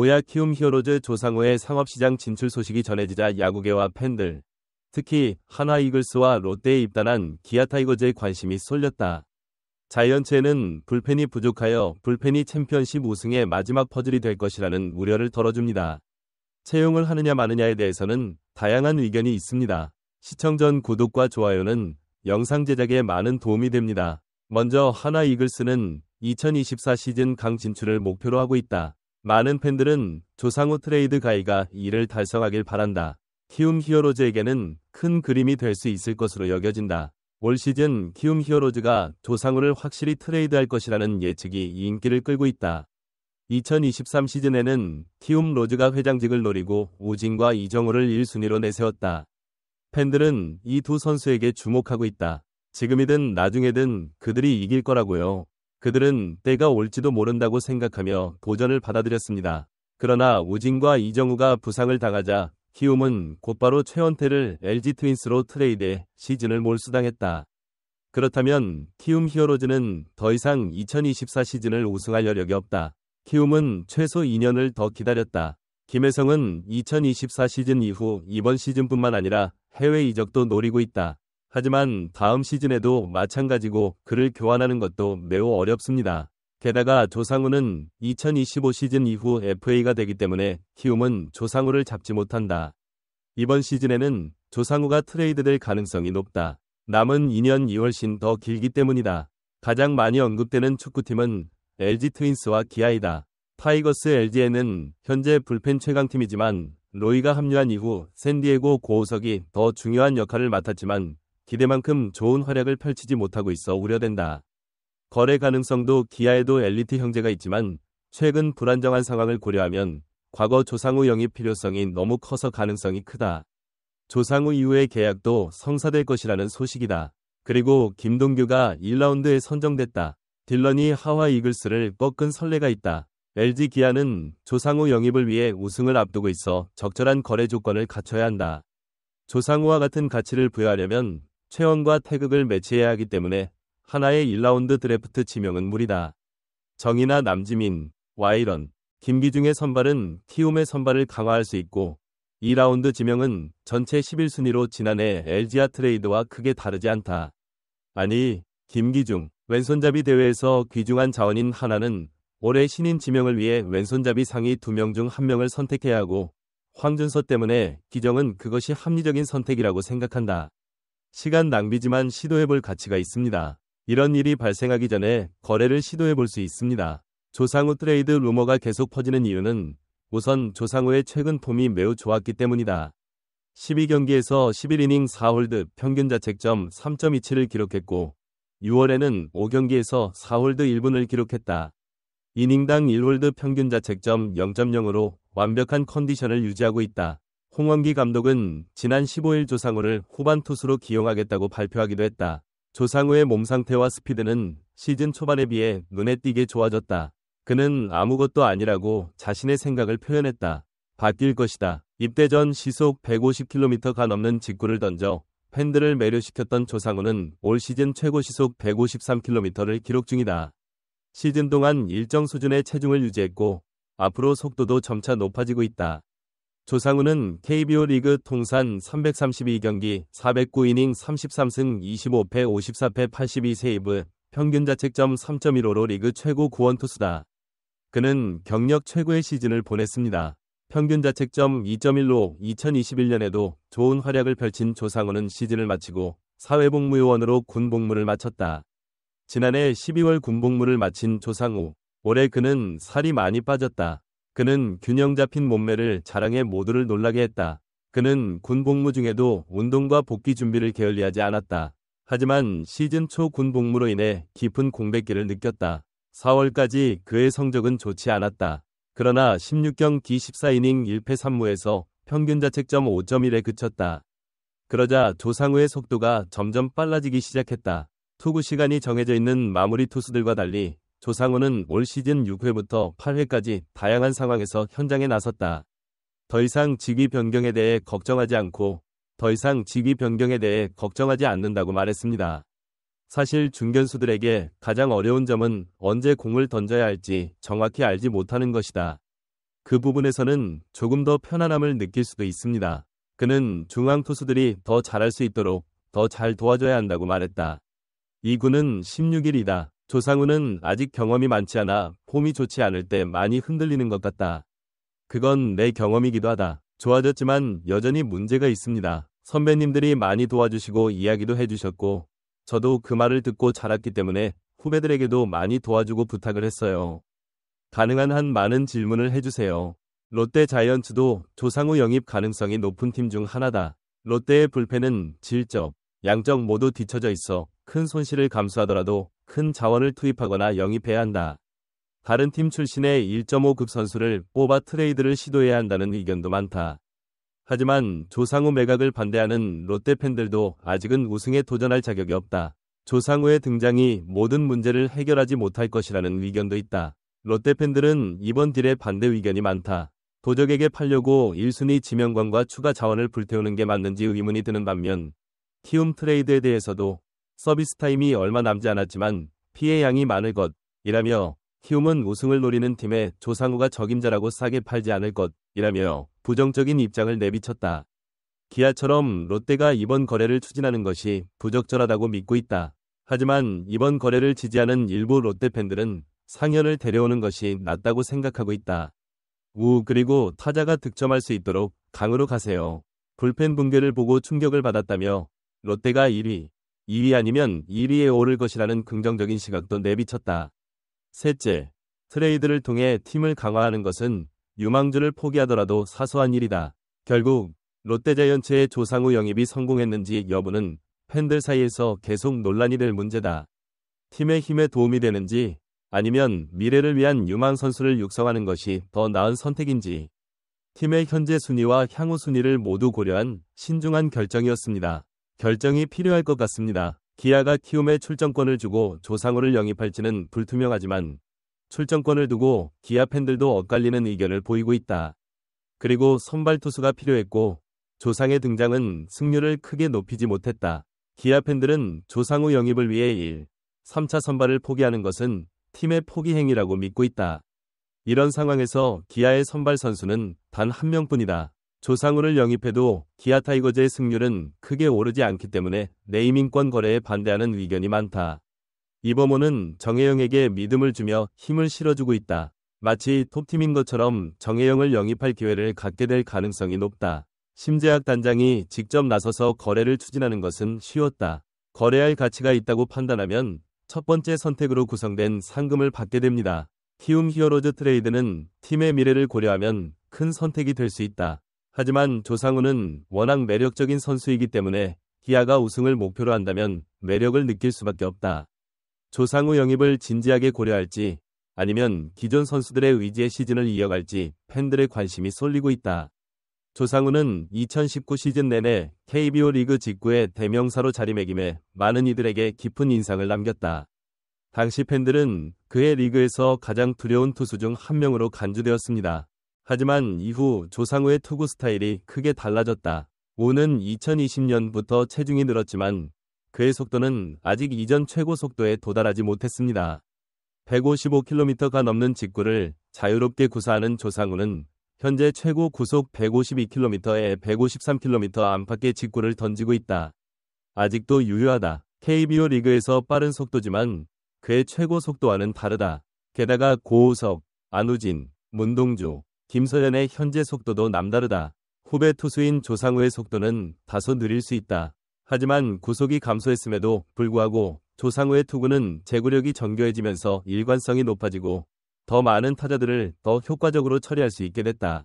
오야 키움 히어로즈 조상우의 상업시장 진출 소식이 전해지자 야구계와 팬들, 특히 한화 이글스와 롯데에 입단한 기아 타이거즈의 관심이 쏠렸다. 자이언츠에는 불펜이 부족하여 불펜이 챔피언십 우승의 마지막 퍼즐이 될 것이라는 우려를 덜어줍니다. 채용을 하느냐 마느냐에 대해서는 다양한 의견이 있습니다. 시청 전 구독과 좋아요는 영상 제작에 많은 도움이 됩니다. 먼저 한화 이글스는 2024 시즌 강 진출을 목표로 하고 있다. 많은 팬들은 조상우 트레이드 가이가 이를 달성하길 바란다. 키움 히어로즈에게는 큰 그림이 될 수 있을 것으로 여겨진다. 올 시즌 키움 히어로즈가 조상우를 확실히 트레이드할 것이라는 예측이 인기를 끌고 있다. 2023 시즌에는 키움 로즈가 회장직을 노리고 우진과 이정우를 1순위로 내세웠다. 팬들은 이 두 선수에게 주목하고 있다. 지금이든 나중에든 그들이 이길 거라고요. 그들은 때가 올지도 모른다고 생각하며 도전을 받아들였습니다. 그러나 우진과 이정우가 부상을 당하자 키움은 곧바로 최원태를 LG 트윈스로 트레이드해 시즌을 몰수당했다. 그렇다면 키움 히어로즈는 더 이상 2024 시즌을 우승할 여력이 없다. 키움은 최소 2년을 더 기다렸다. 김혜성은 2024 시즌 이후 이번 시즌뿐만 아니라 해외 이적도 노리고 있다. 하지만 다음 시즌에도 마찬가지고 그를 교환하는 것도 매우 어렵습니다. 게다가 조상우는 2025 시즌 이후 FA가 되기 때문에 키움은 조상우를 잡지 못한다. 이번 시즌에는 조상우가 트레이드될 가능성이 높다. 남은 2년이 훨씬 더 길기 때문이다. 가장 많이 언급되는 축구팀은 LG 트윈스와 기아이다. 타이거스 LG에는 현재 불펜 최강팀이지만 로이가 합류한 이후 샌디에고 고우석이 더 중요한 역할을 맡았지만 기대만큼 좋은 활약을 펼치지 못하고 있어 우려된다. 거래 가능성도 기아에도 엘리트 형제가 있지만 최근 불안정한 상황을 고려하면 과거 조상우 영입 필요성이 너무 커서 가능성이 크다. 조상우 이후의 계약도 성사될 것이라는 소식이다. 그리고 김동규가 1라운드에 선정됐다. 딜런이 하와 이글스를 꺾은 선례가 있다. LG 기아는 조상우 영입을 위해 우승을 앞두고 있어 적절한 거래 조건을 갖춰야 한다. 조상우와 같은 가치를 부여하려면 최원과 태극을 매치해야 하기 때문에 하나의 1라운드 드래프트 지명은 무리다. 정이나 남지민, 와이런, 김기중의 선발은 키움의 선발을 강화할 수 있고 2라운드 지명은 전체 11순위로 지난해 LG와 트레이드와 크게 다르지 않다. 아니, 김기중, 왼손잡이 대회에서 귀중한 자원인 하나는 올해 신인 지명을 위해 왼손잡이 상위 2명 중 1명을 선택해야 하고 황준서 때문에 기정은 그것이 합리적인 선택이라고 생각한다. 시간 낭비지만 시도해볼 가치가 있습니다. 이런 일이 발생하기 전에 거래를 시도해볼 수 있습니다. 조상우 트레이드 루머가 계속 퍼지는 이유는 우선 조상우의 최근 폼이 매우 좋았기 때문이다. 12경기에서 11이닝 4홀드 평균 자책점 3.27을 기록했고 6월에는 5경기에서 4홀드 1분을 기록했다. 이닝당 1홀드 평균 자책점 0.0으로 완벽한 컨디션을 유지하고 있다. 홍원기 감독은 지난 15일 조상우를 후반 투수로 기용하겠다고 발표하기도 했다. 조상우의 몸 상태와 스피드는 시즌 초반에 비해 눈에 띄게 좋아졌다. 그는 아무것도 아니라고 자신의 생각을 표현했다. 바뀔 것이다. 입대 전 시속 150km가 넘는 직구를 던져 팬들을 매료시켰던 조상우는 올 시즌 최고 시속 153km를 기록 중이다. 시즌 동안 일정 수준의 체중을 유지했고 앞으로 속도도 점차 높아지고 있다. 조상우는 KBO 리그 통산 332경기 409이닝 33승 25패 54패 82세이브 평균 자책점 3.15로 리그 최고 구원 투수다. 그는 경력 최고의 시즌을 보냈습니다. 평균 자책점 2.1로 2021년에도 좋은 활약을 펼친 조상우는 시즌을 마치고 사회복무요원으로 군복무를 마쳤다. 지난해 12월 군복무를 마친 조상우. 올해 그는 살이 많이 빠졌다. 그는 균형 잡힌 몸매를 자랑해 모두를 놀라게 했다. 그는 군복무 중에도 운동과 복귀 준비를 게을리하지 않았다. 하지만 시즌 초 군복무로 인해 깊은 공백기를 느꼈다. 4월까지 그의 성적은 좋지 않았다. 그러나 16경기 14이닝 1패 3무에서 평균 자책점 5.1에 그쳤다. 그러자 조상우의 속도가 점점 빨라지기 시작했다. 투구 시간이 정해져 있는 마무리 투수들과 달리 조상우는 올 시즌 6회부터 8회까지 다양한 상황에서 현장에 나섰다. 더 이상 직위 변경에 대해 걱정하지 않는다고 말했습니다. 사실 중견수들에게 가장 어려운 점은 언제 공을 던져야 할지 정확히 알지 못하는 것이다. 그 부분에서는 조금 더 편안함을 느낄 수도 있습니다. 그는 중앙 투수들이 더 잘할 수 있도록 더 잘 도와줘야 한다고 말했다. 2구는 16일이다. 조상우는 아직 경험이 많지 않아 폼이 좋지 않을 때 많이 흔들리는 것 같다. 그건 내 경험이기도 하다. 좋아졌지만 여전히 문제가 있습니다. 선배님들이 많이 도와주시고 이야기도 해주셨고 저도 그 말을 듣고 자랐기 때문에 후배들에게도 많이 도와주고 부탁을 했어요. 가능한 한 많은 질문을 해주세요. 롯데 자이언츠도 조상우 영입 가능성이 높은 팀 중 하나다. 롯데의 불펜은 질적, 양적 모두 뒤처져 있어 큰 손실을 감수하더라도 큰 자원을 투입하거나 영입해야 한다. 다른 팀 출신의 1.5급 선수를 뽑아 트레이드를 시도해야 한다는 의견도 많다. 하지만 조상우 매각을 반대하는 롯데 팬들도 아직은 우승에 도전할 자격이 없다. 조상우의 등장이 모든 문제를 해결하지 못할 것이라는 의견도 있다. 롯데 팬들은 이번 딜에 반대 의견이 많다. 도적에게 팔려고 1순위 지명권과 추가 자원을 불태우는 게 맞는지 의문이 드는 반면 키움 트레이드에 대해서도 서비스 타임이 얼마 남지 않았지만 피해 양이 많을 것이라며 키움은 우승을 노리는 팀에 조상우가 적임자라고 싸게 팔지 않을 것이라며 부정적인 입장을 내비쳤다. 기아처럼 롯데가 이번 거래를 추진하는 것이 부적절하다고 믿고 있다. 하지만 이번 거래를 지지하는 일부 롯데 팬들은 상현을 데려오는 것이 낫다고 생각하고 있다. 그리고 타자가 득점할 수 있도록 강으로 가세요. 불펜 붕괴를 보고 충격을 받았다며 롯데가 1위, 2위 아니면 1위에 오를 것이라는 긍정적인 시각도 내비쳤다. 셋째, 트레이드를 통해 팀을 강화하는 것은 유망주를 포기하더라도 사소한 일이다. 결국 롯데자이언츠의 조상우 영입이 성공했는지 여부는 팬들 사이에서 계속 논란이 될 문제다. 팀의 힘에 도움이 되는지 아니면 미래를 위한 유망 선수를 육성하는 것이 더 나은 선택인지 팀의 현재 순위와 향후 순위를 모두 고려한 신중한 결정이었습니다. 결정이 필요할 것 같습니다. 기아가 키움에 출전권을 주고 조상우를 영입할지는 불투명하지만 출전권을 두고 기아 팬들도 엇갈리는 의견을 보이고 있다. 그리고 선발 투수가 필요했고 조상의 등장은 승률을 크게 높이지 못했다. 기아 팬들은 조상우 영입을 위해 1, 3차 선발을 포기하는 것은 팀의 포기 행위라고 믿고 있다. 이런 상황에서 기아의 선발 선수는 단 한 명뿐이다. 조상우를 영입해도 기아 타이거즈의 승률은 크게 오르지 않기 때문에 네이밍권 거래에 반대하는 의견이 많다. 이범호는 정혜영에게 믿음을 주며 힘을 실어주고 있다. 마치 톱팀인 것처럼 정혜영을 영입할 기회를 갖게 될 가능성이 높다. 심재학 단장이 직접 나서서 거래를 추진하는 것은 쉬웠다. 거래할 가치가 있다고 판단하면 첫 번째 선택으로 구성된 상금을 받게 됩니다. 키움 히어로즈 트레이드는 팀의 미래를 고려하면 큰 선택이 될 수 있다. 하지만 조상우는 워낙 매력적인 선수이기 때문에 기아가 우승을 목표로 한다면 매력을 느낄 수밖에 없다. 조상우 영입을 진지하게 고려할지 아니면 기존 선수들의 의지의 시즌을 이어갈지 팬들의 관심이 쏠리고 있다. 조상우는 2019 시즌 내내 KBO 리그 직구의 대명사로 자리매김해 많은 이들에게 깊은 인상을 남겼다. 당시 팬들은 그의 리그에서 가장 두려운 투수 중 한 명으로 간주되었습니다. 하지만 이후 조상우의 투구 스타일이 크게 달라졌다. 우는 2020년부터 체중이 늘었지만 그의 속도는 아직 이전 최고 속도에 도달하지 못했습니다. 155km가 넘는 직구를 자유롭게 구사하는 조상우는 현재 최고 구속 152km에 153km 안팎의 직구를 던지고 있다. 아직도 유효하다. KBO 리그에서 빠른 속도지만 그의 최고 속도와는 다르다. 게다가 고우석, 안우진, 문동주, 김서현의 현재 속도도 남다르다. 후배 투수인 조상우의 속도는 다소 느릴 수 있다. 하지만 구속이 감소했음에도 불구하고 조상우의 투구는 제구력이 정교해지면서 일관성이 높아지고 더 많은 타자들을 더 효과적으로 처리할 수 있게 됐다.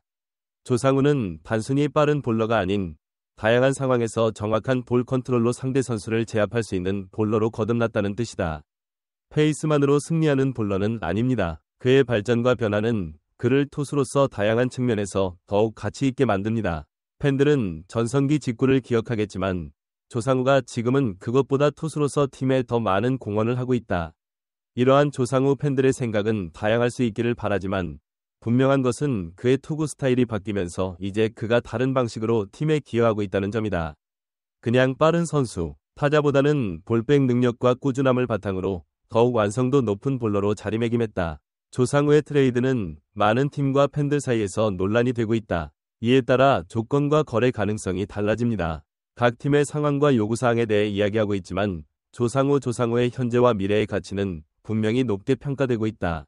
조상우는 단순히 빠른 볼러가 아닌 다양한 상황에서 정확한 볼 컨트롤로 상대 선수를 제압할 수 있는 볼러로 거듭났다는 뜻이다. 페이스만으로 승리하는 볼러는 아닙니다. 그의 발전과 변화는 그를 투수로서 다양한 측면에서 더욱 가치 있게 만듭니다. 팬들은 전성기 직구를 기억하겠지만 조상우가 지금은 그것보다 투수로서 팀에 더 많은 공헌을 하고 있다. 이러한 조상우 팬들의 생각은 다양할 수 있기를 바라지만 분명한 것은 그의 투구 스타일이 바뀌면서 이제 그가 다른 방식으로 팀에 기여하고 있다는 점이다. 그냥 빠른 선수, 타자보다는 볼백 능력과 꾸준함을 바탕으로 더욱 완성도 높은 볼러로 자리매김했다. 조상우의 트레이드는 많은 팀과 팬들 사이에서 논란이 되고 있다. 이에 따라 조건과 거래 가능성이 달라집니다. 각 팀의 상황과 요구사항에 대해 이야기하고 있지만 조상우의 현재와 미래의 가치는 분명히 높게 평가되고 있다.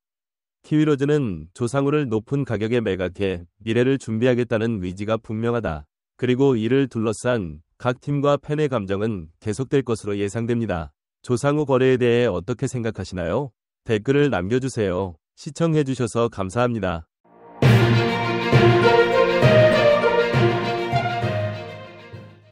키위로즈는 조상우를 높은 가격에 매각해 미래를 준비하겠다는 의지가 분명하다. 그리고 이를 둘러싼 각 팀과 팬의 감정은 계속될 것으로 예상됩니다. 조상우 거래에 대해 어떻게 생각하시나요? 댓글을 남겨주세요. 시청해주셔서 감사합니다.